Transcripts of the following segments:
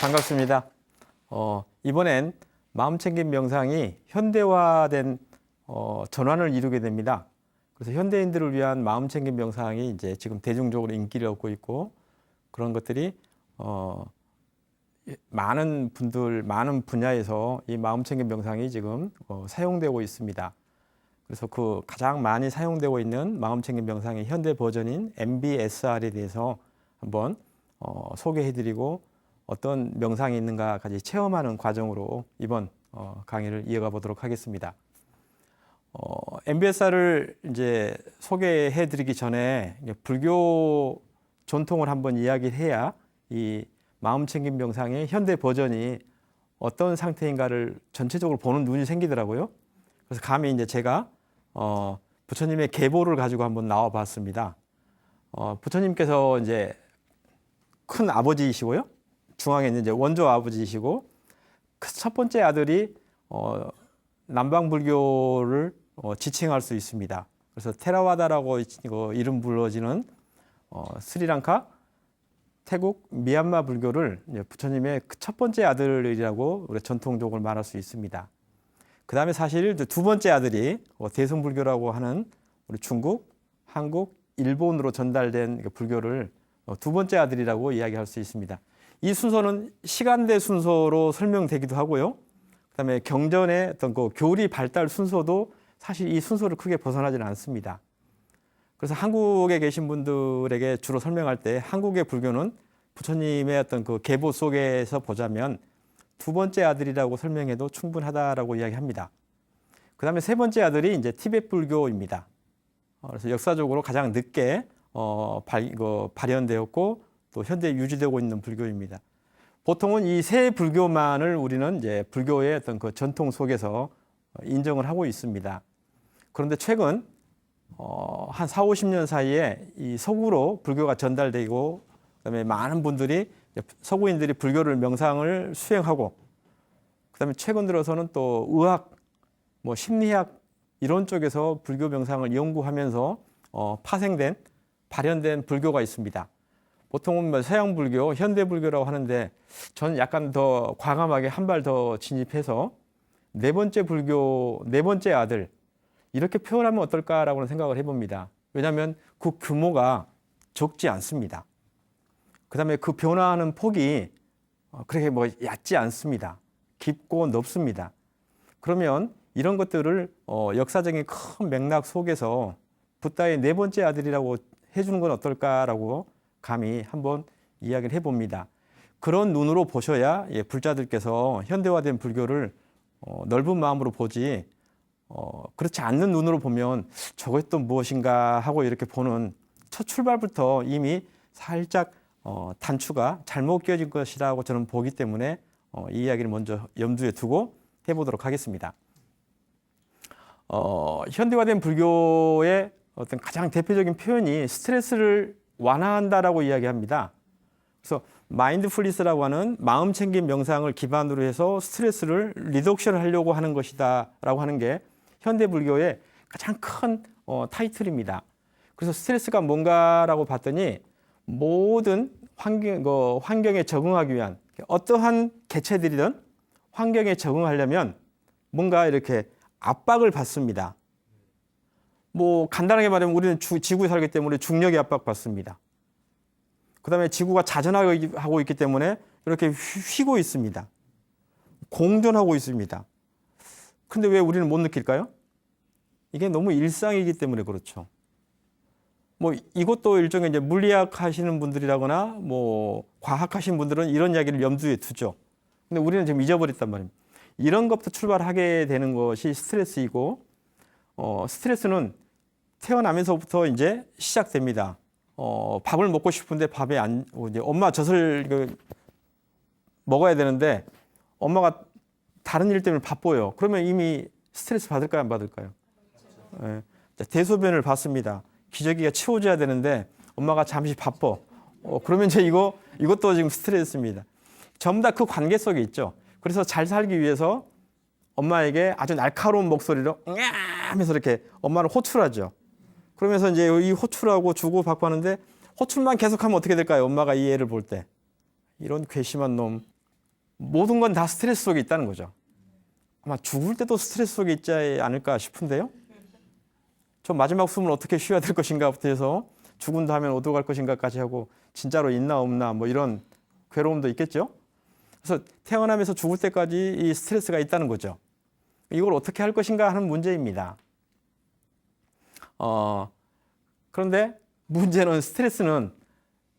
반갑습니다. 이번엔 마음챙김 명상이 현대화된 전환을 이루게 됩니다. 그래서 현대인들을 위한 마음챙김 명상이 이제 지금 대중적으로 인기를 얻고 있고, 그런 것들이 많은 분야에서 이 마음챙김 명상이 지금 사용되고 있습니다. 그래서 그 가장 많이 사용되고 있는 마음챙김 명상의 현대 버전인 MBSR에 대해서 한번 소개해드리고, 어떤 명상이 있는가까지 체험하는 과정으로 이번 강의를 이어가 보도록 하겠습니다. MBSR을 이제 소개해드리기 전에 불교 전통을 한번 이야기를 해야 이 마음챙김 명상의 현대 버전이 어떤 상태인가를 전체적으로 보는 눈이 생기더라고요. 그래서 감히 이제 제가 부처님의 계보를 가지고 한번 나와 봤습니다. 부처님께서 이제 큰 아버지이시고요. 중앙에 있는 이제 원조 아버지이시고, 그 첫 번째 아들이 남방 불교를 지칭할 수 있습니다. 그래서 테라와다라고 이름 불러지는 스리랑카, 태국, 미얀마 불교를 부처님의 첫 번째 아들이라고 우리 전통적으로 말할 수 있습니다. 그 다음에 사실 두 번째 아들이 대승불교라고 하는 우리 중국, 한국, 일본으로 전달된 불교를 두 번째 아들이라고 이야기할 수 있습니다. 이 순서는 시간대 순서로 설명되기도 하고요. 그다음에 경전의 어떤 그 교리 발달 순서도 사실 이 순서를 크게 벗어나지는 않습니다. 그래서 한국에 계신 분들에게 주로 설명할 때 한국의 불교는 부처님의 어떤 그 계보 속에서 보자면 두 번째 아들이라고 설명해도 충분하다라고 이야기합니다. 그다음에 세 번째 아들이 이제 티베트 불교입니다. 그래서 역사적으로 가장 늦게 발현되었고 또 현재 유지되고 있는 불교입니다. 보통은 이 세 불교만을 우리는 이제 불교의 어떤 그 전통 속에서 인정을 하고 있습니다. 그런데 최근 한 4, 50년 사이에 이 서구로 불교가 전달되고, 그다음에 많은 분들이 서구인들이 불교를 명상을 수행하고, 그다음에 최근 들어서는 또 의학, 심리학 이런 쪽에서 불교 명상을 연구하면서 발현된 불교가 있습니다. 보통은 서양 불교, 현대 불교라고 하는데, 저는 약간 더 과감하게 한 발 더 진입해서 네 번째 불교, 네 번째 아들, 이렇게 표현하면 어떨까라고는 생각을 해봅니다. 왜냐하면 그 규모가 적지 않습니다. 그 다음에 그 변화하는 폭이 그렇게 얕지 않습니다. 깊고 넓습니다. 그러면 이런 것들을 역사적인 큰 맥락 속에서 붓다의 네 번째 아들이라고 해주는 건 어떨까라고 감히 한번 이야기를 해봅니다. 그런 눈으로 보셔야 불자들께서 현대화된 불교를 넓은 마음으로 보지, 그렇지 않는 눈으로 보면 저것이 또 무엇인가 하고 이렇게 보는 첫 출발부터 이미 살짝 단추가 잘못 끼워진 것이라고 저는 보기 때문에 이 이야기를 먼저 염두에 두고 해보도록 하겠습니다. 현대화된 불교의 어떤 가장 대표적인 표현이 스트레스를 완화한다라고 이야기합니다. 그래서 마인드풀니스라고 하는 마음챙김 명상을 기반으로 해서 스트레스를 리덕션 하려고 하는 것이다라고 하는 게 현대 불교의 가장 큰 타이틀입니다. 그래서 스트레스가 뭔가라고 봤더니 모든 환경에 적응하기 위한, 어떠한 개체들이든 환경에 적응하려면 뭔가 이렇게 압박을 받습니다. 간단하게 말하면 우리는 지구에 살기 때문에 중력의 압박 받습니다. 그 다음에 지구가 자전하고 있기 때문에 이렇게 휘고 있습니다. 공전하고 있습니다. 근데 왜 우리는 못 느낄까요? 이게 너무 일상이기 때문에 그렇죠. 이것도 일종의 이제 물리학 하시는 분들이라거나 과학 하시는 분들은 이런 이야기를 염두에 두죠. 근데 우리는 지금 잊어버렸단 말입니다. 이런 것부터 출발하게 되는 것이 스트레스이고, 스트레스는 태어나면서부터 이제 시작됩니다. 밥을 먹고 싶은데 이제 엄마 젖을 먹어야 되는데 엄마가 다른 일 때문에 바빠요. 그러면 이미 스트레스 받을까요, 안 받을까요? 네. 대소변을 봤습니다. 기저귀가 치워져야 되는데 엄마가 잠시 바빠. 그러면 이제 이것도 지금 스트레스입니다. 전부 다 그 관계 속에 있죠. 그래서 잘 살기 위해서 엄마에게 아주 날카로운 목소리로 하면서 이렇게 엄마를 호출하죠. 그러면서 이제 이 호출하고 주고받고 하는데, 호출만 계속하면 어떻게 될까요? 엄마가 이 애를 볼 때 이런 괘씸한 놈, 모든 건 다 스트레스 속에 있다는 거죠. 아마 죽을 때도 스트레스 속에 있지 않을까 싶은데요. 저 마지막 숨을 어떻게 쉬어야 될 것인가부터 해서 죽은 다음에 어디로 갈 것인가까지 하고 진짜로 있나 없나 뭐 이런 괴로움도 있겠죠. 그래서 태어나면서 죽을 때까지 이 스트레스가 있다는 거죠. 이걸 어떻게 할 것인가 하는 문제입니다. 그런데 문제는 스트레스는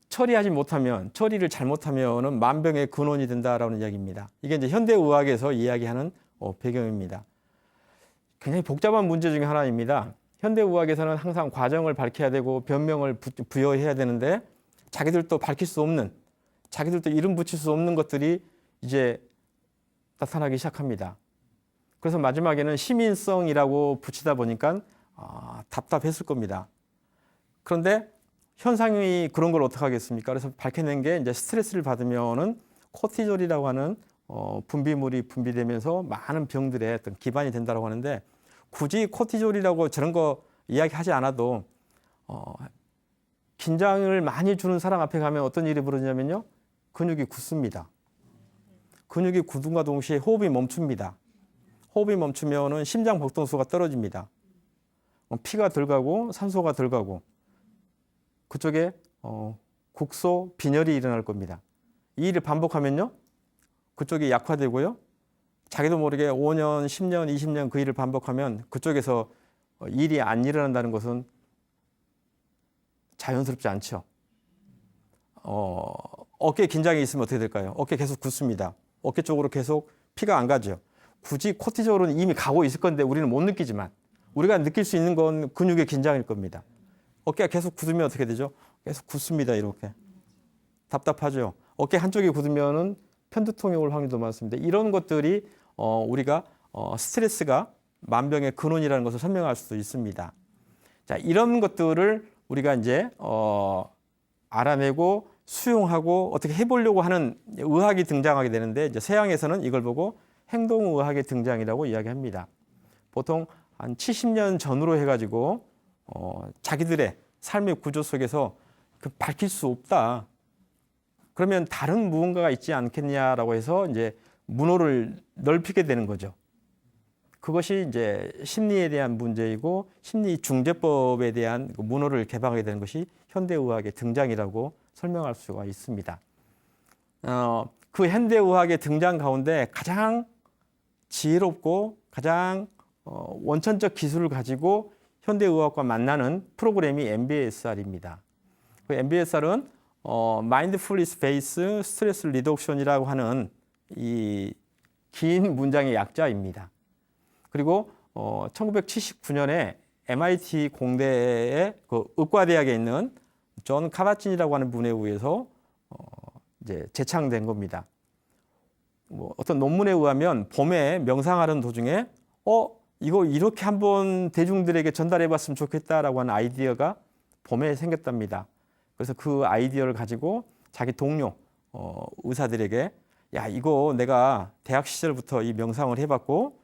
처리를 잘못하면은 만병의 근원이 된다라는 이야기입니다. 이게 이제 현대의학에서 이야기하는 배경입니다. 굉장히 복잡한 문제 중에 하나입니다. 현대의학에서는 항상 과정을 밝혀야 되고 변명을 부여해야 되는데 자기들도 밝힐 수 없는, 자기들도 이름 붙일 수 없는 것들이 이제 나타나기 시작합니다. 그래서 마지막에는 시민성이라고 붙이다 보니까 답답했을 겁니다. 그런데 현상이 그런 걸 어떻게 하겠습니까? 그래서 밝혀낸 게 이제 스트레스를 받으면은 코티졸이라고 하는 분비물이 분비되면서 많은 병들의 어떤 기반이 된다고 하는데 굳이 코티졸이라고 저런 거 이야기하지 않아도 긴장을 많이 주는 사람 앞에 가면 어떤 일이 벌어지냐면요. 근육이 굳습니다. 근육이 굳음과 동시에 호흡이 멈춥니다. 호흡이 멈추면은 심장 박동수가 떨어집니다. 피가 덜 가고 산소가 덜 가고 그쪽에 국소 빈혈이 일어날 겁니다. 이 일을 반복하면요. 그쪽이 약화되고요. 자기도 모르게 5년, 10년, 20년 그 일을 반복하면 그쪽에서 일이 안 일어난다는 것은 자연스럽지 않죠. 어깨에 긴장이 있으면 어떻게 될까요? 어깨 계속 굳습니다. 어깨 쪽으로 계속 피가 안 가죠. 굳이 코티졸은 이미 가고 있을 건데 우리는 못 느끼지만 우리가 느낄 수 있는 건 근육의 긴장일 겁니다. 어깨가 계속 굳으면 어떻게 되죠? 계속 굳습니다. 이렇게. 답답하죠. 어깨 한쪽이 굳으면은 편두통이 올 확률도 많습니다. 이런 것들이 우리가 스트레스가 만병의 근원이라는 것을 설명할 수도 있습니다. 자, 이런 것들을 우리가 이제 알아내고 수용하고 어떻게 해보려고 하는 의학이 등장하게 되는데 이제 서양에서는 이걸 보고 행동의학의 등장이라고 이야기합니다. 보통 한 70년 전으로 해가지고 자기들의 삶의 구조 속에서 밝힐 수 없다. 그러면 다른 무언가가 있지 않겠냐라고 해서 이제 문호를 넓히게 되는 거죠. 그것이 이제 심리에 대한 문제이고 심리 중재법에 대한 문호를 개방하게 되는 것이 현대의학의 등장이라고 설명할 수가 있습니다. 그 현대의학의 등장 가운데 가장 지혜롭고 가장 원천적 기술을 가지고 현대의학과 만나는 프로그램이 MBSR입니다. 그 MBSR은 Mindfulness Based Stress Reduction이라고 하는 이 긴 문장의 약자입니다. 그리고 1979년에 MIT 공대의 그 의과대학에 있는 존 카바친이라고 하는 분에 의해서 이제 제창된 겁니다. 어떤 논문에 의하면 봄에 명상하는 도중에 이거 이렇게 한번 대중들에게 전달해 봤으면 좋겠다라고 하는 아이디어가 봄에 생겼답니다. 그래서 그 아이디어를 가지고 자기 동료 의사들에게 야, 이거 내가 대학 시절부터 이 명상을 해봤고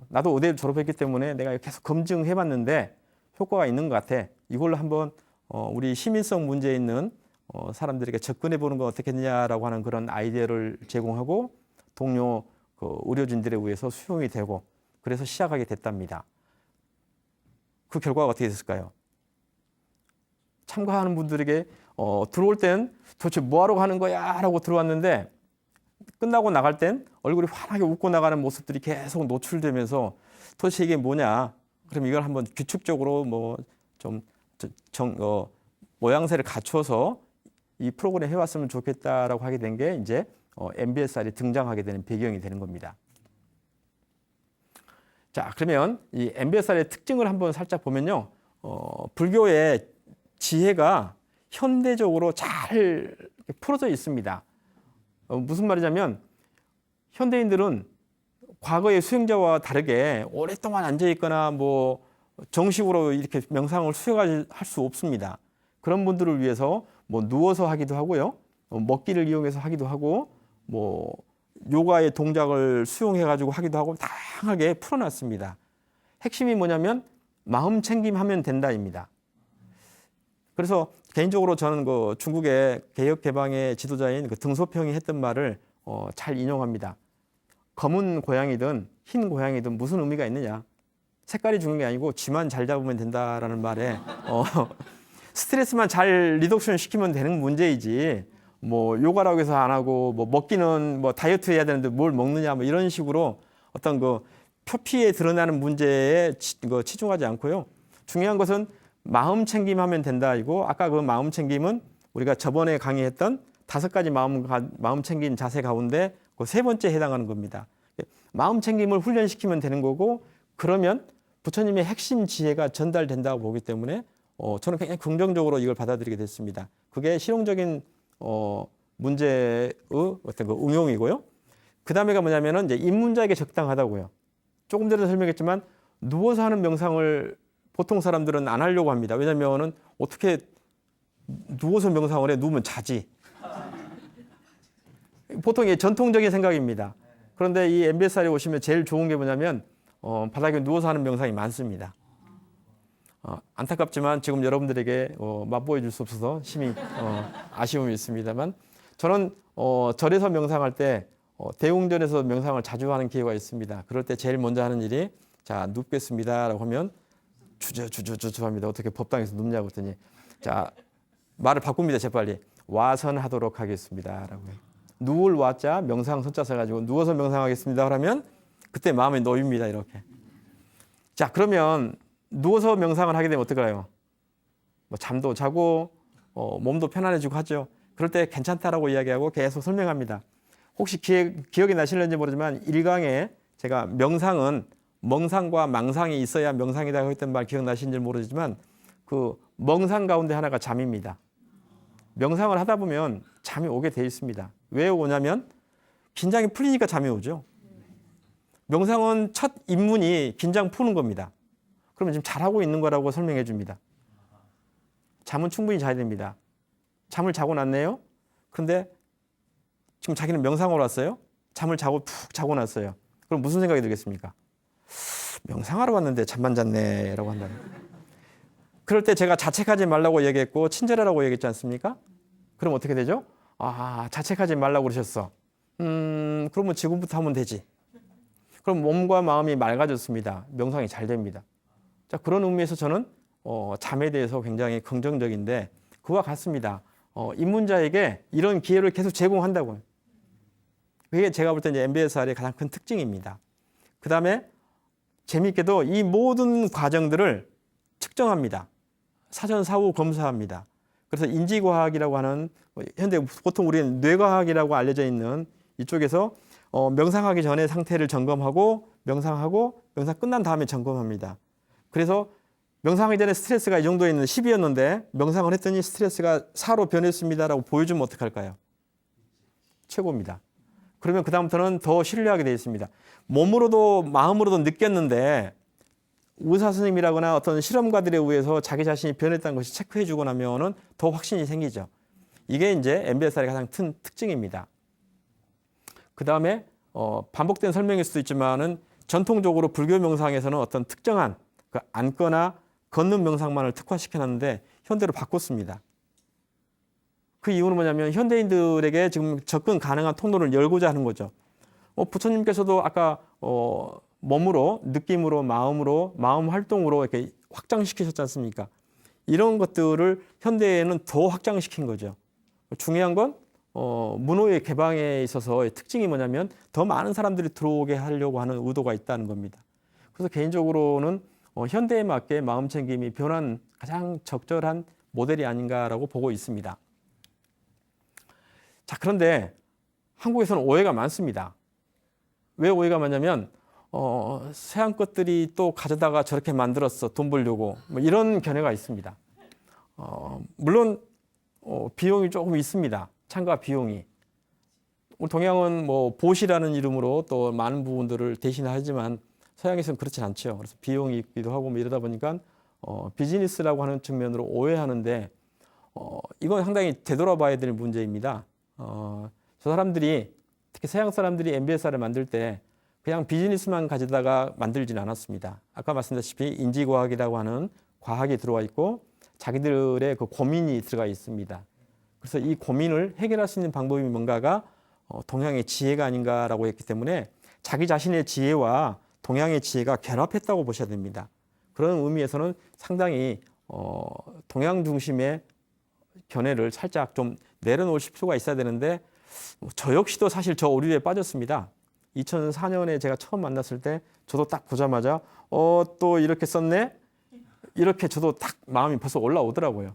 나도 의대를 졸업했기 때문에 내가 계속 검증해봤는데 효과가 있는 것 같아. 이걸로 한번 우리 시민성 문제에 있는 사람들에게 접근해보는 건 어떻겠냐라고 하는 그런 아이디어를 제공하고 동료 의료진들에 의해서 수용이 되고 그래서 시작하게 됐답니다. 그 결과가 어떻게 됐을까요? 참가하는 분들에게 들어올 땐 도대체 뭐하러 가는 거야? 라고 들어왔는데 끝나고 나갈 땐 얼굴이 환하게 웃고 나가는 모습들이 계속 노출되면서 도대체 이게 뭐냐? 그럼 이걸 한번 규칙적으로 모양새를 갖춰서 이 프로그램 해왔으면 좋겠다라고 하게 된 게 이제 MBSR이 등장하게 되는 배경이 되는 겁니다. 자, 그러면 이 MBSR의 특징을 한번 살짝 보면요. 불교의 지혜가 현대적으로 잘 풀어져 있습니다. 무슨 말이냐면 현대인들은 과거의 수행자와 다르게 오랫동안 앉아 있거나 정식으로 이렇게 명상을 수행할 수 없습니다. 그런 분들을 위해서 누워서 하기도 하고요. 먹기를 이용해서 하기도 하고 요가의 동작을 수용해 가지고 하기도 하고 다양하게 풀어놨습니다. 핵심이 뭐냐면 마음 챙김하면 된다입니다. 그래서 개인적으로 저는 중국의 개혁 개방의 지도자인 등소평이 했던 말을 잘 인용합니다. 검은 고양이든 흰 고양이든 무슨 의미가 있느냐? 색깔이 중요한 게 아니고 쥐만 잘 잡으면 된다라는 말에 스트레스만 잘 리덕션 시키면 되는 문제이지 뭐 요가라고 해서 안 하고 뭐 먹기는 뭐 다이어트 해야 되는데 뭘 먹느냐 뭐 이런 식으로 어떤 그 표피에 드러나는 문제에 치중하지 않고요. 중요한 것은 마음 챙김하면 된다 이고 아까 그 마음 챙김은 우리가 저번에 강의했던 5가지 마음 챙긴 자세 가운데 그 3번째에 해당하는 겁니다. 마음 챙김을 훈련시키면 되는 거고 그러면 부처님의 핵심 지혜가 전달된다고 보기 때문에 저는 굉장히 긍정적으로 이걸 받아들이게 됐습니다. 그게 실용적인 문제의 어떤 그 응용이고요. 그 다음에가 뭐냐면은 이제 입문자에게 적당하다고요. 조금 전에 설명했지만 누워서 하는 명상을 보통 사람들은 안 하려고 합니다. 왜냐면은 어떻게 누워서 명상을 해? 누우면 자지. 보통 이 전통적인 생각입니다. 그런데 이 MBSR에 오시면 제일 좋은 게 뭐냐면 바닥에 누워서 하는 명상이 많습니다. 안타깝지만 지금 여러분들에게 맛보여 줄 수 없어서 심히 아쉬움이 있습니다만 저는 절에서 명상할 때 대웅전에서 명상을 자주 하는 기회가 있습니다. 그럴 때 제일 먼저 하는 일이 자 눕겠습니다라고 하면 주저 합니다. 어떻게 법당에서 눕냐고 했더니 자 말을 바꿉니다. 재빨리 와선하도록 하겠습니다라고 해요. 누울 와자 명상 손자 써가지고 누워서 명상하겠습니다 하면 그때 마음이 놓입니다. 이렇게. 자 그러면 누워서 명상을 하게 되면 어떨까요? 뭐 잠도 자고 몸도 편안해지고 하죠. 그럴 때 괜찮다라고 이야기하고 계속 설명합니다. 혹시 기억이 나실는지 모르지만 1강에 제가 명상은 멍상과 망상이 있어야 명상이라고 했던 말 기억나시는지 모르지만 그 멍상 가운데 하나가 잠입니다. 명상을 하다 보면 잠이 오게 돼 있습니다. 왜 오냐면 긴장이 풀리니까 잠이 오죠. 명상은 첫 입문이 긴장 푸는 겁니다. 그러면 지금 잘하고 있는 거라고 설명해 줍니다. 잠은 충분히 자야 됩니다. 잠을 자고 났네요. 그런데 지금 자기는 명상으로 왔어요. 잠을 자고 푹 자고 났어요. 그럼 무슨 생각이 들겠습니까? 명상하러 왔는데 잠만 잤네 라고 한다면. 그럴 때 제가 자책하지 말라고 얘기했고 친절하라고 얘기했지 않습니까? 그럼 어떻게 되죠? 아 자책하지 말라고 그러셨어. 그러면 지금부터 하면 되지. 그럼 몸과 마음이 맑아졌습니다. 명상이 잘 됩니다. 자, 그런 의미에서 저는 잠에 대해서 굉장히 긍정적인데 그와 같습니다. 입문자에게 이런 기회를 계속 제공한다고요. 그게 제가 볼 때 이제 MBSR의 가장 큰 특징입니다. 그 다음에 재미있게도 이 모든 과정들을 측정합니다. 사전 사후 검사합니다. 그래서 인지과학이라고 하는 현대 보통 우리는 뇌과학이라고 알려져 있는 이쪽에서 명상하기 전에 상태를 점검하고 명상 끝난 다음에 점검합니다. 그래서 명상하기 전에 스트레스가 이 정도에 있는 10이었는데 명상을 했더니 스트레스가 4로 변했습니다라고 보여주면 어떡할까요? 최고입니다. 그러면 그다음부터는 더 신뢰하게 되어 있습니다. 몸으로도 마음으로도 느꼈는데 의사 선생님이라거나 어떤 실험가들에 의해서 자기 자신이 변했다는 것이 체크해 주고 나면은 더 확신이 생기죠. 이게 이제 MBSR의 가장 큰 특징입니다. 그 다음에 반복된 설명일 수도 있지만은 전통적으로 불교 명상에서는 어떤 특정한 그 앉거나 걷는 명상만을 특화시켜놨는데 현대로 바꿨습니다. 그 이유는 뭐냐면 현대인들에게 지금 접근 가능한 통로를 열고자 하는 거죠. 부처님께서도 아까 몸으로, 느낌으로, 마음 활동으로 이렇게 확장시키셨지 않습니까? 이런 것들을 현대에는 더 확장시킨 거죠. 중요한 건 문호의 개방에 있어서의 특징이 뭐냐면 더 많은 사람들이 들어오게 하려고 하는 의도가 있다는 겁니다. 그래서 개인적으로는 현대에 맞게 마음챙김이 변한 가장 적절한 모델이 아닌가라고 보고 있습니다. 자, 그런데 한국에서는 오해가 많습니다. 왜 오해가 많냐면 서양 것들이 또 가져다가 저렇게 만들었어 돈 벌려고 뭐 이런 견해가 있습니다. 물론 비용이 조금 있습니다. 참가 비용이. 동양은 뭐 보시라는 이름으로 또 많은 부분들을 대신하지만 서양에서는 그렇지 않죠. 그래서 비용이 있기도 하고 뭐 이러다 보니까 비즈니스라고 하는 측면으로 오해하는데 이건 상당히 되돌아봐야 될 문제입니다. 저 사람들이 특히 서양 사람들이 MBSR을 만들 때 그냥 비즈니스만 가져다가 만들지는 않았습니다. 아까 말씀드렸다시피 인지과학이라고 하는 과학이 들어와 있고 자기들의 그 고민이 들어가 있습니다. 그래서 이 고민을 해결할 수 있는 방법이 뭔가가 동양의 지혜가 아닌가라고 했기 때문에 자기 자신의 지혜와 동양의 지혜가 결합했다고 보셔야 됩니다. 그런 의미에서는 상당히 동양 중심의 견해를 살짝 좀 내려놓으실 필요가 있어야 되는데 저 역시도 사실 저 오류에 빠졌습니다. 2004년에 제가 처음 만났을 때 저도 딱 보자마자 또 이렇게 썼네? 이렇게 저도 딱 마음이 벌써 올라오더라고요.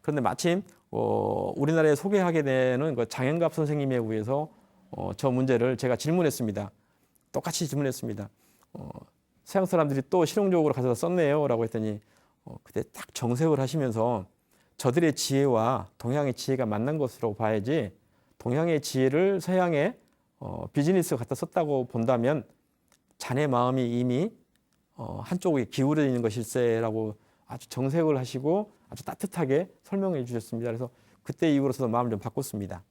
그런데 마침 우리나라에 소개하게 되는 그 장현갑 선생님에 의해서 저 문제를 제가 질문했습니다. 똑같이 질문했습니다. 서양 사람들이 또 실용적으로 가져다 썼네요 라고 했더니 그때 딱 정색을 하시면서 저들의 지혜와 동양의 지혜가 만난 것으로 봐야지 동양의 지혜를 서양의 비즈니스 갖다 썼다고 본다면 자네 마음이 이미 한쪽에 기울어 있는 것일세라고 아주 정색을 하시고 아주 따뜻하게 설명해 주셨습니다. 그래서 그때 이후로서도 마음을 좀 바꿨습니다.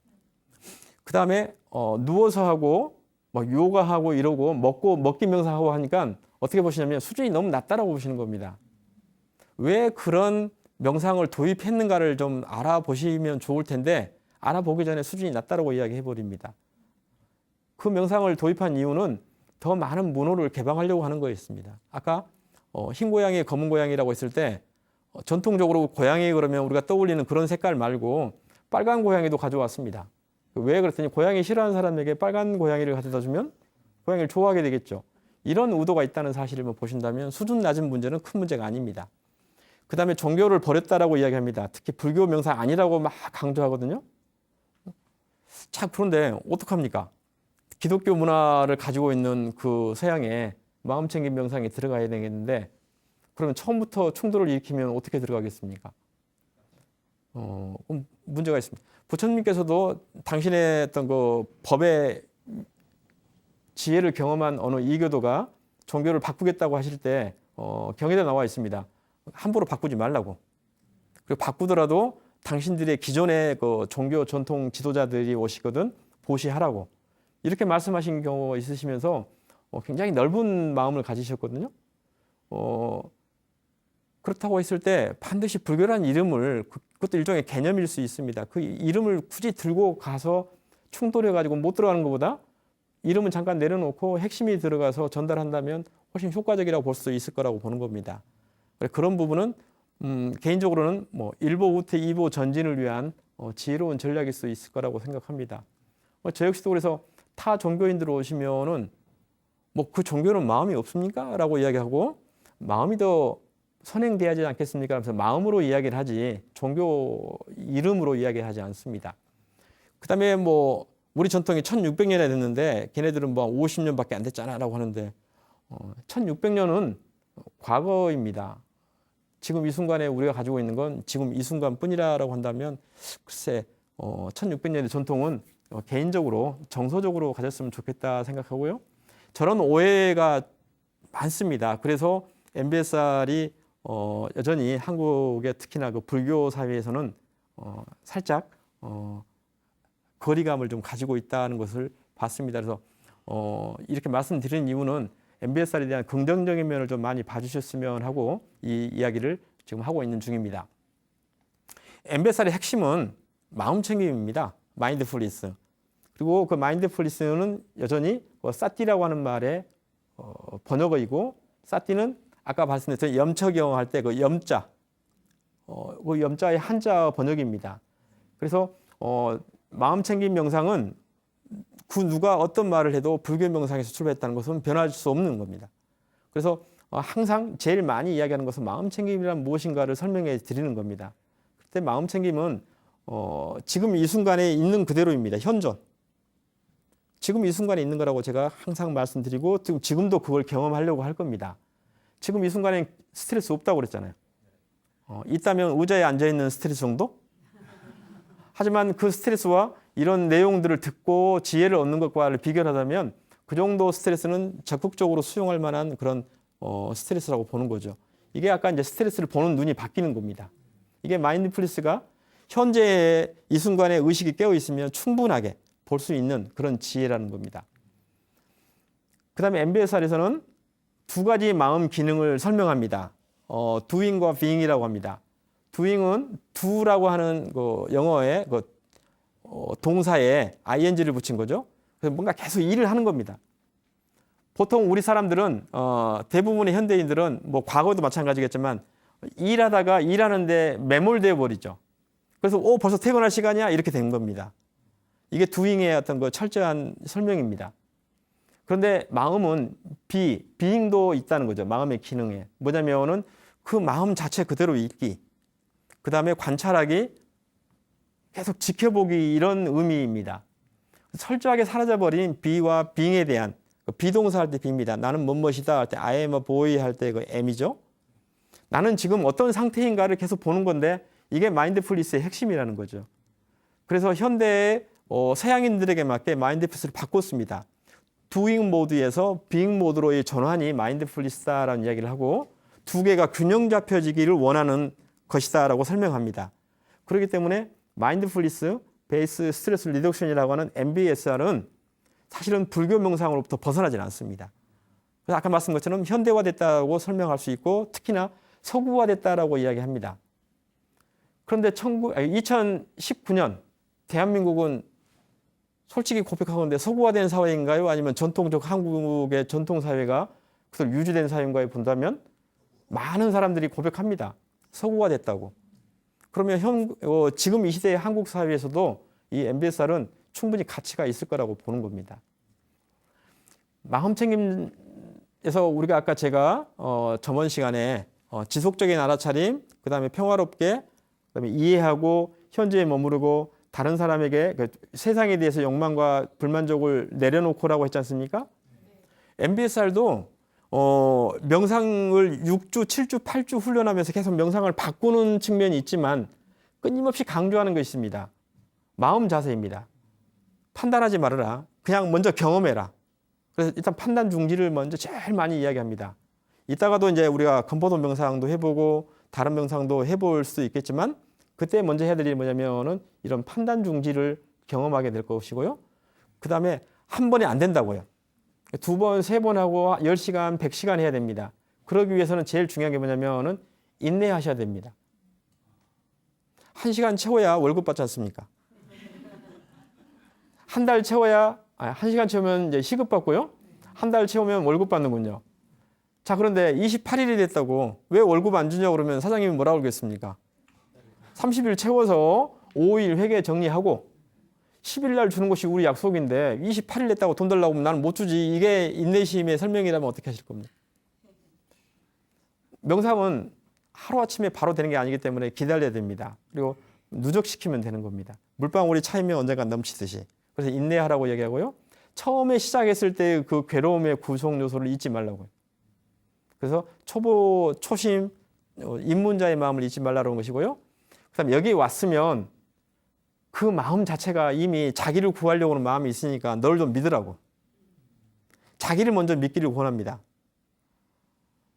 그 다음에 누워서 하고 막 요가하고 이러고 먹기 명상하고 하니까 어떻게 보시냐면 수준이 너무 낮다라고 보시는 겁니다. 왜 그런 명상을 도입했는가를 좀 알아보시면 좋을 텐데 알아보기 전에 수준이 낮다라고 이야기해 버립니다. 그 명상을 도입한 이유는 더 많은 문호를 개방하려고 하는 거였습니다. 아까 흰 고양이, 검은 고양이라고 했을 때 전통적으로 고양이 그러면 우리가 떠올리는 그런 색깔 말고 빨간 고양이도 가져왔습니다. 왜 그랬더니 고양이 싫어하는 사람에게 빨간 고양이를 가져다 주면 고양이를 좋아하게 되겠죠. 이런 의도가 있다는 사실을 보신다면 수준 낮은 문제는 큰 문제가 아닙니다. 그 다음에 종교를 버렸다라고 이야기합니다. 특히 불교 명상 아니라고 막 강조하거든요. 참 그런데 어떡합니까? 기독교 문화를 가지고 있는 그 서양에 마음챙김 명상에 들어가야 되겠는데 그러면 처음부터 충돌을 일으키면 어떻게 들어가겠습니까? 문제가 있습니다. 부처님께서도 당신의 어떤 그 법의 지혜를 경험한 어느 이교도가 종교를 바꾸겠다고 하실 때 경에도 나와 있습니다. 함부로 바꾸지 말라고. 그리고 바꾸더라도 당신들의 기존의 그 종교 전통 지도자들이 오시거든 보시하라고. 이렇게 말씀하신 경우가 있으시면서 굉장히 넓은 마음을 가지셨거든요. 그렇다고 했을 때 반드시 불교라는 이름을 그것도 일종의 개념일 수 있습니다. 그 이름을 굳이 들고 가서 충돌해가지고 못 들어가는 것보다 이름은 잠깐 내려놓고 핵심이 들어가서 전달한다면 훨씬 효과적이라고 볼 수 있을 거라고 보는 겁니다. 그런 부분은 개인적으로는 뭐 일보 우퇴 이보 전진을 위한 지혜로운 전략일 수 있을 거라고 생각합니다. 저 역시도 그래서 타 종교인들 오시면은 뭐 그 종교는 마음이 없습니까? 라고 이야기하고 마음이 더 선행돼야지 않겠습니까? 하면서 마음으로 이야기를 하지 종교 이름으로 이야기하지 않습니다. 그 다음에 뭐 우리 전통이 1600년이 됐는데 걔네들은 뭐 50년밖에 안 됐잖아 라고 하는데 1600년은 과거입니다. 지금 이 순간에 우리가 가지고 있는 건 지금 이 순간뿐이라고 한다면 글쎄 1600년의 전통은 개인적으로 정서적으로 가졌으면 좋겠다 생각하고요. 저런 오해가 많습니다. 그래서 MBSR이 여전히 한국의 특히나 그 불교 사회에서는 살짝 거리감을 좀 가지고 있다는 것을 봤습니다. 그래서 이렇게 말씀드리는 이유는 MBSR에 대한 긍정적인 면을 좀 많이 봐주셨으면 하고 이 이야기를 지금 하고 있는 중입니다. MBSR의 핵심은 마음챙김입니다. 마인드풀니스. 그리고 그 마인드풀니스는 여전히 사티라고 하는 말의 번역어이고 사티는 아까 말씀드렸던 염처경 할 때 그 염자, 그 염자의 한자 번역입니다. 그래서 마음챙김 명상은 그 누가 어떤 말을 해도 불교 명상에서 출발했다는 것은 변할 수 없는 겁니다. 그래서 항상 제일 많이 이야기하는 것은 마음챙김이란 무엇인가를 설명해 드리는 겁니다. 그때 마음챙김은 지금 이 순간에 있는 그대로입니다. 현존. 지금 이 순간에 있는 거라고 제가 항상 말씀드리고 지금도 그걸 경험하려고 할 겁니다. 지금 이 순간에 스트레스 없다고 그랬잖아요. 있다면 의자에 앉아있는 스트레스 정도? 하지만 그 스트레스와 이런 내용들을 듣고 지혜를 얻는 것과를 비교하자면 그 정도 스트레스는 적극적으로 수용할 만한 그런 스트레스라고 보는 거죠. 이게 아까 이제 스트레스를 보는 눈이 바뀌는 겁니다. 이게 마인드풀니스가 현재 이 순간에 의식이 깨어 있으면 충분하게 볼 수 있는 그런 지혜라는 겁니다. 그 다음에 MBSR에서는 두 가지 마음 기능을 설명합니다. doing과 being이라고 합니다. doing은 do라고 하는 그 영어의 그 동사에 ing를 붙인 거죠. 그래서 뭔가 계속 일을 하는 겁니다. 보통 우리 사람들은 대부분의 현대인들은 뭐 과거도 마찬가지겠지만 일하다가 일하는데 매몰되어 버리죠. 그래서 벌써 퇴근할 시간이야 이렇게 된 겁니다. 이게 doing의 어떤 그 철저한 설명입니다. 그런데 마음은 being도 있다는 거죠. 마음의 기능에. 뭐냐면은 그 마음 자체 그대로 있기. 그 다음에 관찰하기, 계속 지켜보기 이런 의미입니다. 철저하게 사라져버린 be와 being에 대한 비동사 할 때 be입니다. 나는 뭐뭐이다 할 때 I am a boy 할 때 그 am이죠. 나는 지금 어떤 상태인가를 계속 보는 건데 이게 마인드풀니스의 핵심이라는 거죠. 그래서 현대의 서양인들에게 맞게 마인드풀니스를 바꿨습니다. doing 모드에서 being 모드로의 전환이 마인드풀니스다라는 이야기를 하고 두 개가 균형 잡혀지기를 원하는 것이다라고 설명합니다. 그렇기 때문에 마인드풀니스 베이스 스트레스 리덕션이라고 하는 MBSR은 사실은 불교 명상으로부터 벗어나질 않습니다. 그래서 아까 말씀드린 것처럼 현대화됐다고 설명할 수 있고 특히나 서구화됐다라고 이야기합니다. 그런데 2019년 대한민국은 솔직히 고백하건대 서구화된 사회인가요? 아니면 전통적 한국의 전통사회가 그것을 유지된 사회인가요? 본다면 많은 사람들이 고백합니다. 서구화됐다고. 그러면 지금 이 시대의 한국 사회에서도 이 MBSR은 충분히 가치가 있을 거라고 보는 겁니다. 마음챙김에서 우리가 아까 제가 저번 시간에 지속적인 알아차림, 그 다음에 평화롭게, 그 다음에 이해하고 현재에 머무르고 다른 사람에게 세상에 대해서 욕망과 불만족을 내려놓고라고 했지 않습니까? MBSR도 명상을 6주, 7주, 8주 훈련하면서 계속 명상을 바꾸는 측면이 있지만 끊임없이 강조하는 것이 있습니다. 마음 자세입니다. 판단하지 말아라. 그냥 먼저 경험해라. 그래서 일단 판단 중지를 먼저 제일 많이 이야기합니다. 이따가도 이제 우리가 건포도 명상도 해보고 다른 명상도 해볼 수도 있겠지만 그때 먼저 해야 될 일이 뭐냐면은 이런 판단 중지를 경험하게 될 것이고요. 그 다음에 한 번에 안 된다고요. 2번, 3번 하고 10시간, 100시간 해야 됩니다. 그러기 위해서는 제일 중요한 게 뭐냐면은 인내하셔야 됩니다. 1시간 채워야 월급 받지 않습니까? 한 달 채워야, 1시간 채우면 이제 시급 받고요. 한 달 채우면 월급 받는군요. 자, 그런데 28일이 됐다고 왜 월급 안 주냐고 그러면 사장님이 뭐라고 그러겠습니까? 30일 채워서 5일 회계 정리하고 10일 날 주는 것이 우리 약속인데 28일 됐다고 돈 달라고 하면 나는 못 주지. 이게 인내심의 설명이라면 어떻게 하실 겁니까? 명상은 하루아침에 바로 되는 게 아니기 때문에 기다려야 됩니다. 그리고 누적시키면 되는 겁니다. 물방울이 차이면 언젠가 넘치듯이. 그래서 인내하라고 얘기하고요. 처음에 시작했을 때 그 괴로움의 구성 요소를 잊지 말라고요. 그래서 초심, 입문자의 마음을 잊지 말라는 것이고요. 그다음에 여기 왔으면 그 마음 자체가 이미 자기를 구하려고 하는 마음이 있으니까 널 좀 믿으라고. 자기를 먼저 믿기를 권합니다.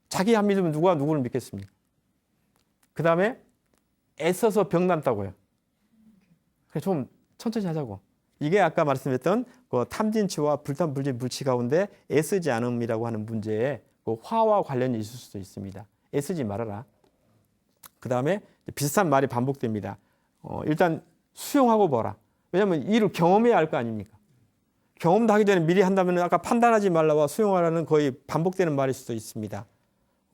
자기 안 믿으면 누가 누구를 믿겠습니까? 그 다음에 애써서 병 남다고요. 그래서 좀 천천히 하자고. 이게 아까 말씀했던 그 탐진치와 불탐불진 불치 가운데 애쓰지 않음이라고 하는 문제에 그 화와 관련이 있을 수도 있습니다. 애쓰지 말아라. 그 다음에 비슷한 말이 반복됩니다. 일단 수용하고 보라. 왜냐하면 이를 경험해야 할 거 아닙니까? 경험도 하기 전에 미리 한다면 아까 판단하지 말라와 수용하라는 거의 반복되는 말일 수도 있습니다.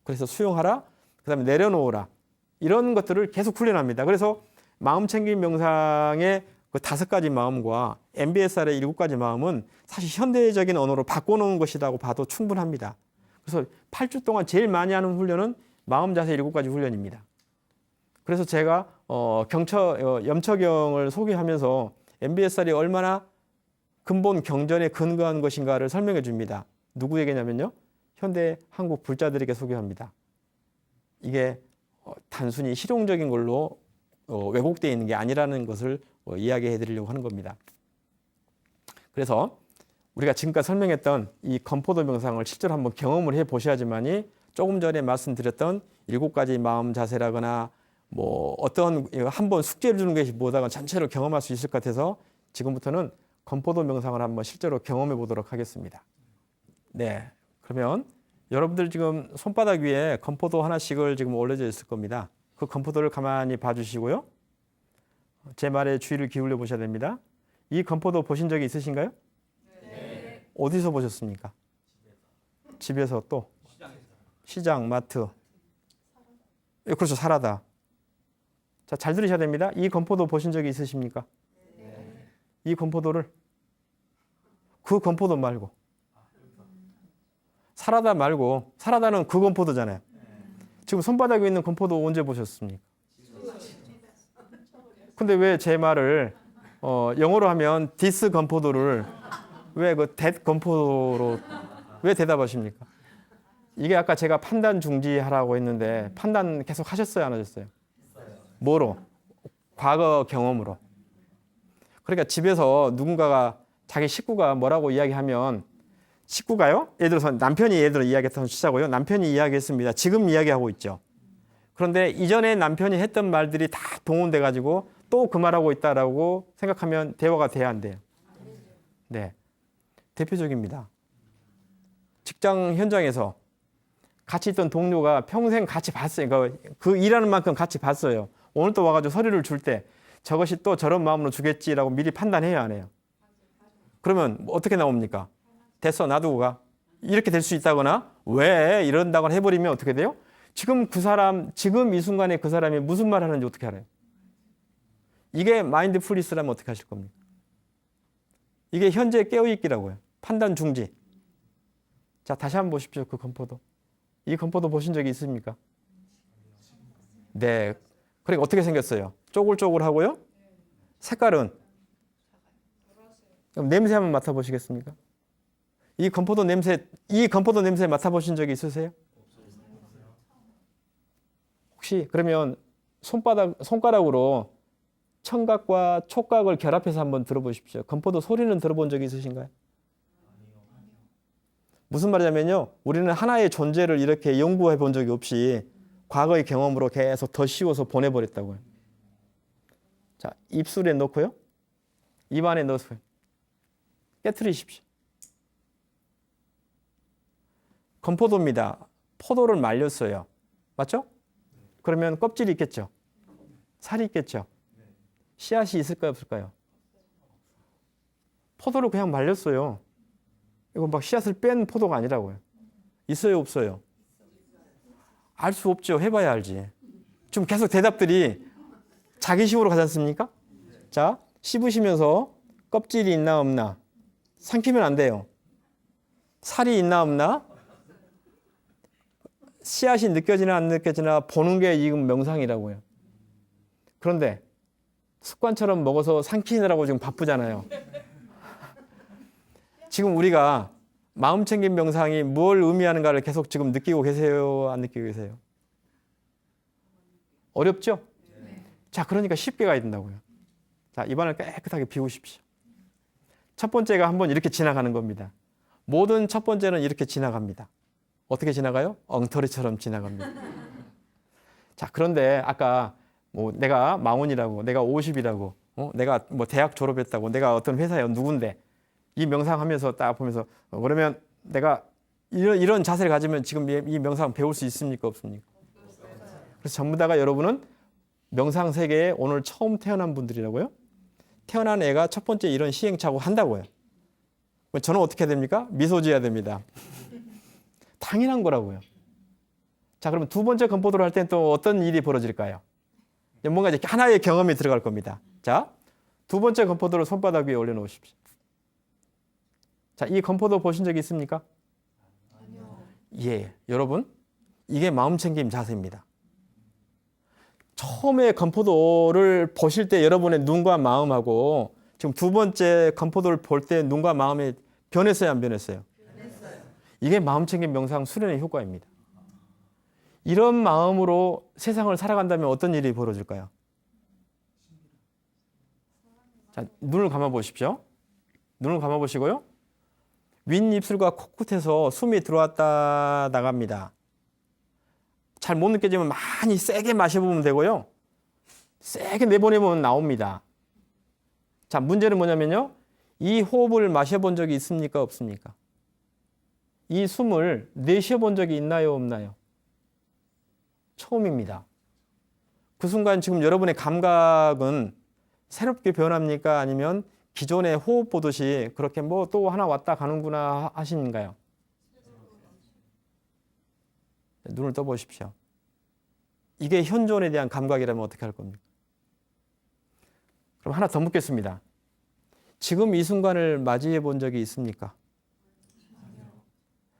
그래서 수용하라. 그 다음에 내려놓으라. 이런 것들을 계속 훈련합니다. 그래서 마음챙김 명상의 그 5가지 마음과 MBSR의 7가지 마음은 사실 현대적인 언어로 바꿔놓은 것이라고 봐도 충분합니다. 그래서 8주 동안 제일 많이 하는 훈련은 마음 자세 7가지 훈련입니다. 그래서 제가 염처경을 소개하면서 MBSR이 얼마나 근본 경전에 근거한 것인가를 설명해 줍니다. 누구에게냐면요. 현대 한국 불자들에게 소개합니다. 이게 단순히 실용적인 걸로 왜곡되어 있는 게 아니라는 것을 이야기해 드리려고 하는 겁니다. 그래서 우리가 지금까지 설명했던 이 건포도 명상을 실제로 한번 경험을 해 보셔야지만이 조금 전에 말씀드렸던 7가지 마음 자세라거나 뭐 어떤 한번 숙제를 주는 것이 뭐다가 전체를 경험할 수 있을 것 같아서 지금부터는 건포도 명상을 한번 실제로 경험해 보도록 하겠습니다. 네, 그러면 여러분들 지금 손바닥 위에 건포도 하나씩을 지금 올려져 있을 겁니다. 그 건포도를 가만히 봐주시고요. 제 말에 주의를 기울여 보셔야 됩니다. 이 건포도 보신 적이 있으신가요? 네. 어디서 보셨습니까? 집에서 또? 시장, 마트. 그렇죠, 사라다. 자, 잘 들으셔야 됩니다. 이 건포도 보신 적이 있으십니까? 네. 이 건포도를 그 건포도 말고 사라다 말고 사라다는 그 건포도잖아요. 지금 손바닥에 있는 건포도 언제 보셨습니까? 근데 왜 제 말을 영어로 하면 this 건포도를 왜 그 that 건포도로 왜 대답하십니까? 이게 아까 제가 판단 중지하라고 했는데 판단 계속 하셨어요, 안 하셨어요? 뭐로? 과거 경험으로. 그러니까 집에서 누군가가 자기 식구가 뭐라고 이야기하면 식구가요? 예를 들어서 남편이 예를 들어 이야기했던 치자고요. 남편이 이야기했습니다. 지금 이야기하고 있죠. 그런데 이전에 남편이 했던 말들이 다 동원돼 가지고 또 그 말하고 있다라고 생각하면 대화가 돼야 안 돼요. 네, 대표적입니다. 직장 현장에서 같이 있던 동료가 평생 같이 봤어요. 그 일하는 만큼 같이 봤어요. 오늘 또 와가지고 서류를 줄 때 저것이 또 저런 마음으로 주겠지라고 미리 판단해야 안 해요. 그러면 어떻게 나옵니까? 됐어, 놔두고 가. 이렇게 될 수 있다거나 왜 이런다거나 해버리면 어떻게 돼요? 지금 그 사람, 지금 이 순간에 그 사람이 무슨 말 하는지 어떻게 알아요? 이게 마인드풀리스라면 어떻게 하실 겁니까? 이게 현재 깨어있기라고요. 판단 중지. 자, 다시 한번 보십시오. 그 건포도. 이 건포도 보신 적이 있습니까? 네. 그러니까 어떻게 생겼어요? 쪼글쪼글하고요? 색깔은? 그럼 냄새 한번 맡아보시겠습니까? 이 건포도 냄새 맡아보신 적이 있으세요? 혹시 그러면 손가락으로 청각과 촉각을 결합해서 한번 들어보십시오. 건포도 소리는 들어본 적이 있으신가요? 무슨 말이냐면요. 우리는 하나의 존재를 이렇게 연구해 본 적이 없이 과거의 경험으로 계속 더 씌워서 보내버렸다고요. 자, 입술에 넣고요. 입안에 넣으세요. 깨트리십시오. 건포도입니다. 포도를 말렸어요. 맞죠? 그러면 껍질이 있겠죠? 살이 있겠죠? 씨앗이 있을까요? 없을까요? 포도를 그냥 말렸어요. 이건 막 씨앗을 뺀 포도가 아니라고요. 있어요? 없어요? 알 수 없죠. 해봐야 알지. 지금 계속 대답들이 자기식으로 가지 않습니까? 자, 씹으시면서 껍질이 있나 없나 삼키면 안 돼요. 살이 있나 없나 씨앗이 느껴지나 안 느껴지나 보는 게 지금 명상이라고요. 그런데 습관처럼 먹어서 삼키느라고 지금 바쁘잖아요. 지금 우리가 마음 챙김 명상이 뭘 의미하는가를 계속 지금 느끼고 계세요? 안 느끼고 계세요? 어렵죠? 네. 자, 그러니까 쉽게 가야 된다고요. 자, 입안을 깨끗하게 비우십시오. 첫 번째가 한번 이렇게 지나가는 겁니다. 모든 첫 번째는 이렇게 지나갑니다. 어떻게 지나가요? 엉터리처럼 지나갑니다. 자, 그런데 아까 뭐 내가 망원이라고, 내가 50이라고, 내가 뭐 대학 졸업했다고, 내가 어떤 회사에 누군데 이 명상하면서 딱 보면서 그러면 내가 이런 자세를 가지면 지금 이 명상 배울 수 있습니까? 없습니까? 그래서 전부 다가 여러분은 명상 세계에 오늘 처음 태어난 분들이라고요. 태어난 애가 첫 번째 이런 시행착오 한다고요. 저는 어떻게 해야 됩니까? 미소 지어야 됩니다. 당연한 거라고요. 자, 그러면 두 번째 건포도를 할 때는 또 어떤 일이 벌어질까요? 뭔가 이제 하나의 경험이 들어갈 겁니다. 자, 두 번째 건포도를 손바닥 위에 올려놓으십시오. 자, 이 건포도 보신 적이 있습니까? 아니요. 예, 여러분, 이게 마음챙김 자세입니다. 처음에 건포도를 보실 때 여러분의 눈과 마음하고 지금 두 번째 건포도를 볼 때 눈과 마음이 변했어요, 안 변했어요? 변했어요. 이게 마음챙김 명상 수련의 효과입니다. 이런 마음으로 세상을 살아간다면 어떤 일이 벌어질까요? 자, 눈을 감아 보십시오. 눈을 감아 보시고요. 윗입술과 코끝에서 숨이 들어왔다 나갑니다. 잘 못 느껴지면 많이 세게 마셔보면 되고요. 세게 내보내보면 나옵니다. 자, 문제는 뭐냐면요. 이 호흡을 마셔본 적이 있습니까? 없습니까? 이 숨을 내쉬어본 적이 있나요? 없나요? 처음입니다. 그 순간 지금 여러분의 감각은 새롭게 변합니까? 아니면 기존의 호흡 보듯이 그렇게 뭐 또 하나 왔다 가는구나 하시는가요? 눈을 떠보십시오. 이게 현존에 대한 감각이라면 어떻게 할 겁니까? 그럼 하나 더 묻겠습니다. 지금 이 순간을 맞이해 본 적이 있습니까?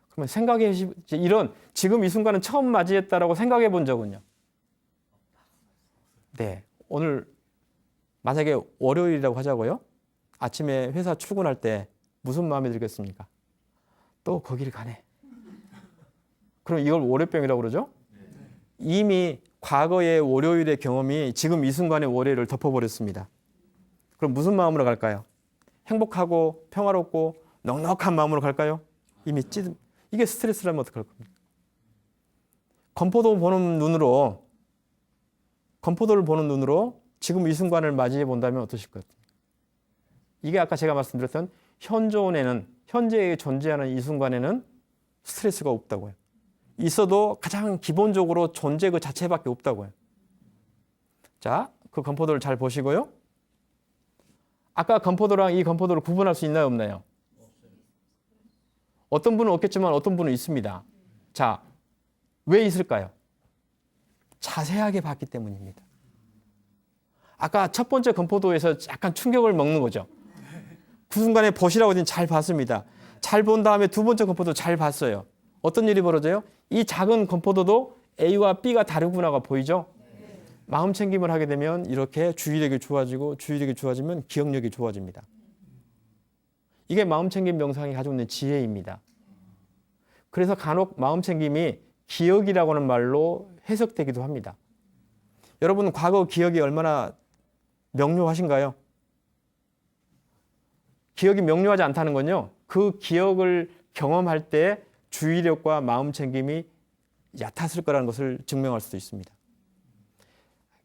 그러면 생각해 이런 지금 이 순간은 처음 맞이했다라고 생각해 본 적은요? 네. 오늘 만약에 월요일이라고 하자고요. 아침에 회사 출근할 때 무슨 마음이 들겠습니까? 또 거기를 가네. 그럼 이걸 월요병이라고 그러죠? 이미 과거의 월요일의 경험이 지금 이 순간의 월요일을 덮어버렸습니다. 그럼 무슨 마음으로 갈까요? 행복하고 평화롭고 넉넉한 마음으로 갈까요? 이미 이게 스트레스라면 어떡할 겁니까? 건포도를 보는 눈으로 지금 이 순간을 맞이해 본다면 어떠실 것 같아요? 이게 아까 제가 말씀드렸던 현재에 존재하는 이 순간에는 스트레스가 없다고요. 있어도 가장 기본적으로 존재 그 자체밖에 없다고요. 자, 그 건포도를 잘 보시고요. 아까 건포도랑 이 건포도를 구분할 수 있나요, 없나요? 어떤 분은 없겠지만 어떤 분은 있습니다. 자, 왜 있을까요? 자세하게 봤기 때문입니다. 아까 첫 번째 건포도에서 약간 충격을 먹는 거죠. 그 순간에 보시라고 했더니 잘 봤습니다. 잘 본 다음에 두 번째 건포도 잘 봤어요. 어떤 일이 벌어져요? 이 작은 건포도도 A와 B가 다르구나가 보이죠? 마음 챙김을 하게 되면 이렇게 주의력이 좋아지고 주의력이 좋아지면 기억력이 좋아집니다. 이게 마음 챙김 명상이 가지고 있는 지혜입니다. 그래서 간혹 마음 챙김이 기억이라고 하는 말로 해석되기도 합니다. 여러분 과거 기억이 얼마나 명료하신가요? 기억이 명료하지 않다는 건요. 그 기억을 경험할 때 주의력과 마음 챙김이 얕았을 거라는 것을 증명할 수도 있습니다.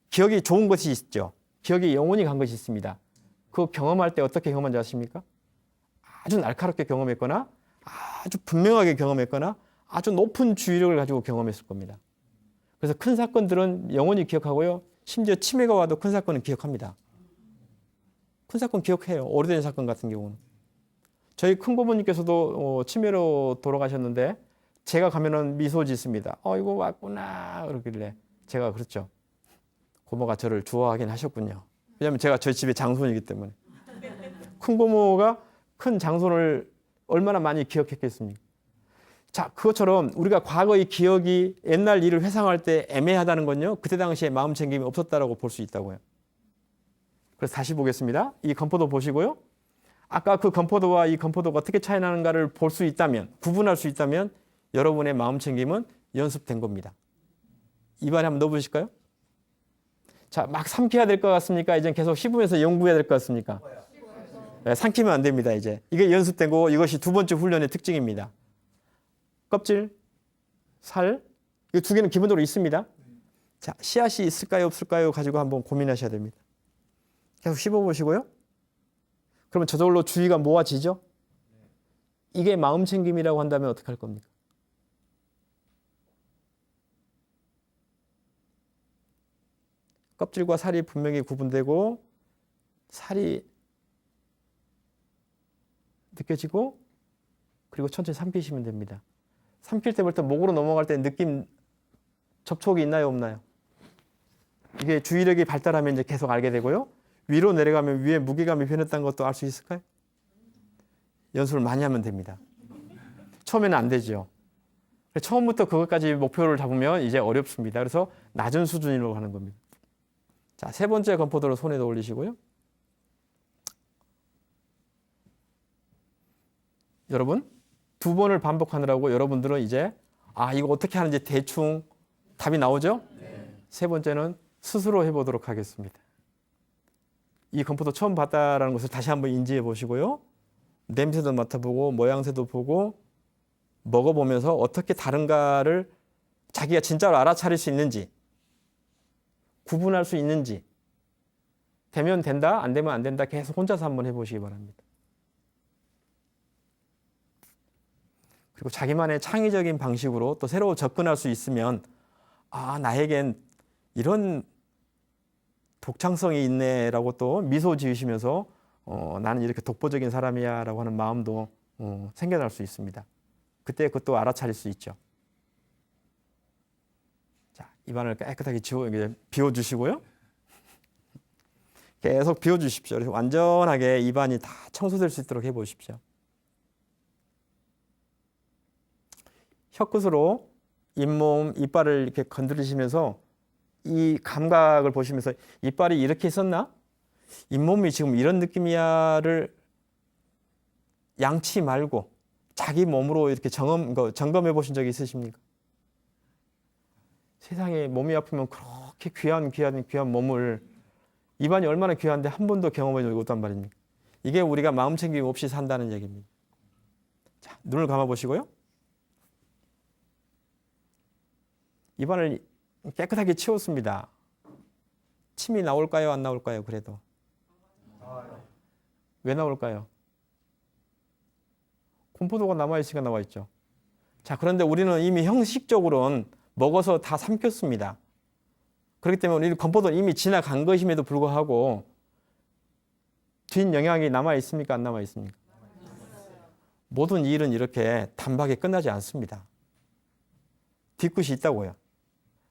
기억이 좋은 것이 있죠. 기억이 영원히 간 것이 있습니다. 그 경험할 때 어떻게 경험한지 아십니까? 아주 날카롭게 경험했거나 아주 분명하게 경험했거나 아주 높은 주의력을 가지고 경험했을 겁니다. 그래서 큰 사건들은 영원히 기억하고요. 심지어 치매가 와도 큰 사건은 기억합니다. 큰 사건 기억해요. 오래된 사건 같은 경우는. 저희 큰고모님께서도 치매로 돌아가셨는데 제가 가면은 미소 짓습니다. 이거 왔구나 그러길래 제가 그렇죠. 고모가 저를 좋아하긴 하셨군요. 왜냐하면 제가 저희 집의 장손이기 때문에. 큰고모가 큰 장손을 얼마나 많이 기억했겠습니까? 자, 그것처럼 우리가 과거의 기억이 옛날 일을 회상할 때 애매하다는 건요. 그때 당시에 마음 챙김이 없었다라고 볼 수 있다고요. 그래서 다시 보겠습니다. 이 건포도 보시고요. 아까 그 건포도와 이 건포도가 어떻게 차이 나는가를 볼 수 있다면, 구분할 수 있다면 여러분의 마음 챙김은 연습된 겁니다. 입안에 한번 넣어보실까요? 자, 막 삼켜야 될 것 같습니까? 이제 계속 씹으면서 연구해야 될 것 같습니까? 네, 삼키면 안 됩니다. 이제 이게 연습된 거고 이것이 두 번째 훈련의 특징입니다. 껍질, 살, 이 두 개는 기본적으로 있습니다. 자, 씨앗이 있을까요, 없을까요? 가지고 한번 고민하셔야 됩니다. 계속 씹어보시고요. 그러면 저절로 주의가 모아지죠? 이게 마음 챙김이라고 한다면 어떻게 할 겁니까? 껍질과 살이 분명히 구분되고 살이 느껴지고 그리고 천천히 삼키시면 됩니다. 삼킬 때부터 목으로 넘어갈 때 느낌 접촉이 있나요, 없나요? 이게 주의력이 발달하면 이제 계속 알게 되고요. 위로 내려가면 위에 무게감이 변했다는 것도 알 수 있을까요? 연습을 많이 하면 됩니다. 처음에는 안 되죠. 처음부터 그것까지 목표를 잡으면 이제 어렵습니다. 그래서 낮은 수준으로 하는 겁니다. 자, 세 번째 건포도를 손에도 올리시고요. 여러분, 두 번을 반복하느라고 여러분들은 이제 이거 어떻게 하는지 대충 답이 나오죠? 네. 세 번째는 스스로 해보도록 하겠습니다. 이 건포도 처음 봤다라는 것을 다시 한번 인지해 보시고요. 냄새도 맡아보고 모양새도 보고 먹어보면서 어떻게 다른가를 자기가 진짜로 알아차릴 수 있는지 구분할 수 있는지 되면 된다, 안 되면 안 된다 계속 혼자서 한번 해보시기 바랍니다. 그리고 자기만의 창의적인 방식으로 또 새로 접근할 수 있으면 나에겐 이런 독창성이 있네라고 또 미소 지으시면서 나는 이렇게 독보적인 사람이야라고 하는 마음도 생겨날 수 있습니다. 그때 그것도 알아차릴 수 있죠. 자, 입안을 깨끗하게 비워주시고요. 계속 비워주십시오. 그래서 완전하게 입안이 다 청소될 수 있도록 해보십시오. 혀끝으로 잇몸, 이빨을 이렇게 건드리시면서 이 감각을 보시면서 이빨이 이렇게 있었나? 잇몸이 지금 이런 느낌이야를 양치 말고 자기 몸으로 이렇게 점검해 보신 적이 있으십니까? 세상에 몸이 아프면 그렇게 귀한 몸을 입안이 얼마나 귀한데 한 번도 경험해 보지 못한 말입니까? 이게 우리가 마음 챙김 없이 산다는 얘기입니다. 자, 눈을 감아 보시고요. 입안을 깨끗하게 치웠습니다. 침이 나올까요? 안 나올까요? 그래도. 왜 나올까요? 콤포도가 남아있으니까 나와있죠. 자, 그런데 우리는 이미 형식적으로는 먹어서 다 삼켰습니다. 그렇기 때문에 우리 콤포도는 이미 지나간 것임에도 불구하고 뒷 영향이 남아있습니까? 안 남아있습니까? 모든 일은 이렇게 단박에 끝나지 않습니다. 뒤끝이 있다고요.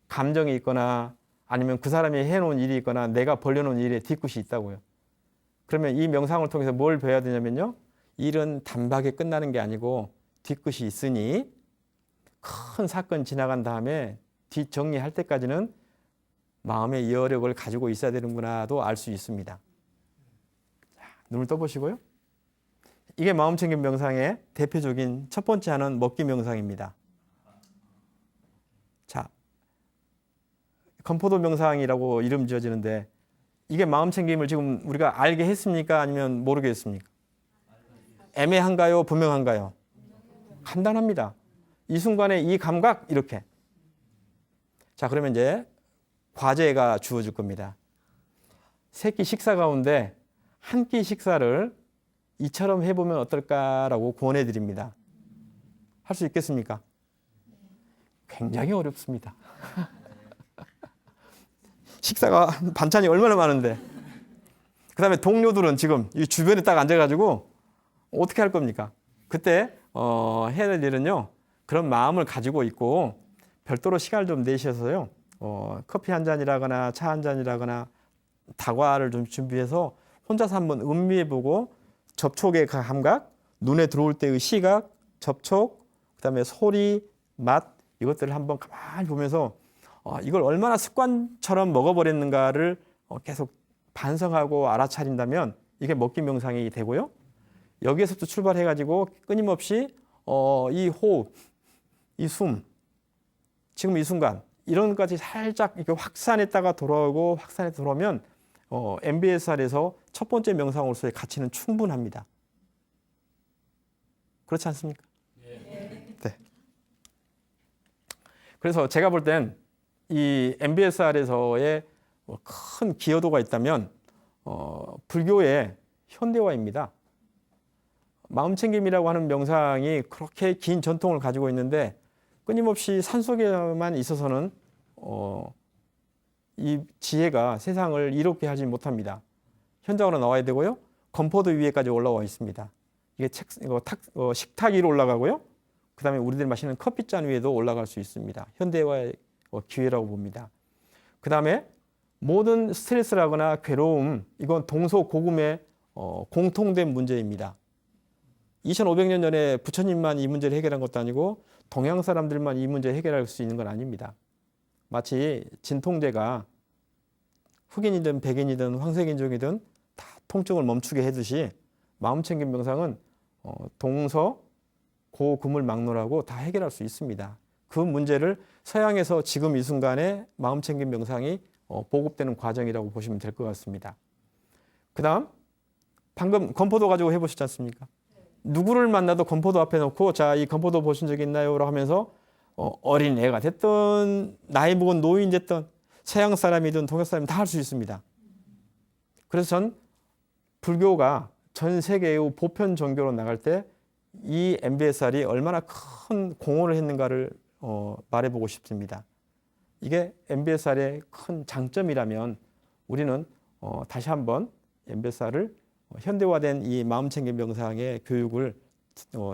감정이 있거나 아니면 그 사람이 해놓은 일이 있거나 내가 벌려놓은 일에 뒤끝이 있다고요. 그러면 이 명상을 통해서 뭘 배워야 되냐면요. 일은 단박에 끝나는 게 아니고 뒤끝이 있으니 큰 사건 지나간 다음에 뒷정리할 때까지는 마음의 여력을 가지고 있어야 되는구나도 알 수 있습니다. 자, 눈을 떠보시고요. 이게 마음챙김 명상의 대표적인 첫 번째 하는 먹기 명상입니다. 자, 건포도 명상이라고 이름 지어지는데 이게 마음챙김을 지금 우리가 알게 했습니까? 아니면 모르게 했습니까? 애매한가요? 분명한가요? 간단합니다. 이 순간에 이 감각 이렇게. 자, 그러면 이제 과제가 주어질 겁니다. 세 끼 식사 가운데 한 끼 식사를 이처럼 해보면 어떨까라고 권해 드립니다. 할 수 있겠습니까? 굉장히 어렵습니다. 식사가 반찬이 얼마나 많은데 그 다음에 동료들은 지금 이 주변에 딱 앉아가지고 어떻게 할 겁니까? 그때 해야 될 일은요. 그런 마음을 가지고 있고 별도로 시간을 좀 내셔서요. 커피 한 잔이라거나 차 한 잔이라거나 다과를 좀 준비해서 혼자서 한번 음미해보고 접촉의 감각, 눈에 들어올 때의 시각, 접촉, 그 다음에 소리, 맛 이것들을 한번 가만히 보면서 이걸 얼마나 습관처럼 먹어버렸는가를 계속 반성하고 알아차린다면 이게 먹기 명상이 되고요. 여기에서부터 출발해가지고 끊임없이 이 호흡, 이 숨, 지금 이 순간 이런 것까지 살짝 이렇게 확산했다가 돌아오고 확산해 돌아오면 MBSR에서 첫 번째 명상으로서의 가치는 충분합니다. 그렇지 않습니까? 네. 그래서 제가 볼 땐 이 MBSR에서의 큰 기여도가 있다면 불교의 현대화입니다. 마음챙김이라고 하는 명상이 그렇게 긴 전통을 가지고 있는데 끊임없이 산속에만 있어서는 이 지혜가 세상을 이롭게 하지 못합니다. 현장으로 나와야 되고요. 건포도 위에까지 올라와 있습니다. 이게 식탁 위로 올라가고요. 그 다음에 우리들이 마시는 커피잔 위에도 올라갈 수 있습니다. 현대화의 기회라고 봅니다. 그 다음에 모든 스트레스라거나 괴로움, 이건 동서고금의 공통된 문제입니다. 2500년 전에 부처님만 이 문제를 해결한 것도 아니고 동양 사람들만 이 문제를 해결할 수 있는 건 아닙니다. 마치 진통제가 흑인이든 백인이든 황색인종이든 다 통증을 멈추게 해듯이 마음챙김 명상은 동서 고금을 막론하고 다 해결할 수 있습니다. 그 문제를 서양에서 지금 이 순간에 마음챙김 명상이 보급되는 과정이라고 보시면 될 것 같습니다. 그 다음 방금 건포도 가지고 해보셨지 않습니까? 누구를 만나도 건포도 앞에 놓고 자, 이 건포도 보신 적 있나요? 라고 하면서 어린 애가 됐든 나이 먹은 노인 됐든 서양 사람이든 동양 사람이든 다 할 수 있습니다. 그래서 전 불교가 전 세계의 보편 종교로 나갈 때 이 MBSR이 얼마나 큰 공헌을 했는가를 말해보고 싶습니다. 이게 MBSR의 큰 장점이라면 우리는 다시 한번 MBSR을 현대화된 이 마음챙김 명상의 교육을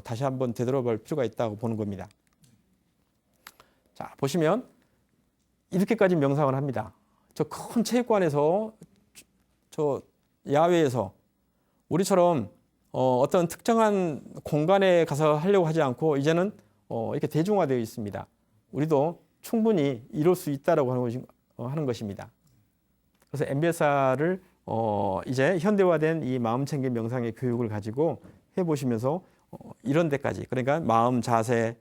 다시 한번 되돌아볼 필요가 있다고 보는 겁니다. 자, 보시면 이렇게까지 명상을 합니다. 저 큰 체육관에서 저 야외에서 우리처럼 어떤 특정한 공간에 가서 하려고 하지 않고 이제는 이렇게 대중화되어 있습니다. 우리도 충분히 이룰 수 있다라고 하는 것입니다. 그래서 MBSR을 이제 현대화된 이 마음챙김 명상의 교육을 가지고 해보시면서 이런 데까지, 그러니까 마음 자세,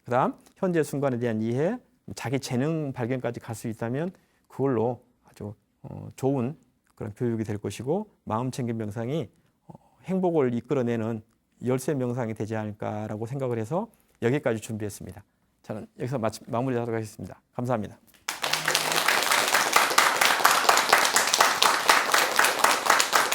그다음 현재 순간에 대한 이해, 자기 재능 발견까지 갈 수 있다면 그걸로 아주 좋은 그런 교육이 될 것이고 마음챙김 명상이 행복을 이끌어내는 열쇠 명상이 되지 않을까라고 생각을 해서 여기까지 준비했습니다. 저는 여기서 마무리하도록 하겠습니다. 감사합니다.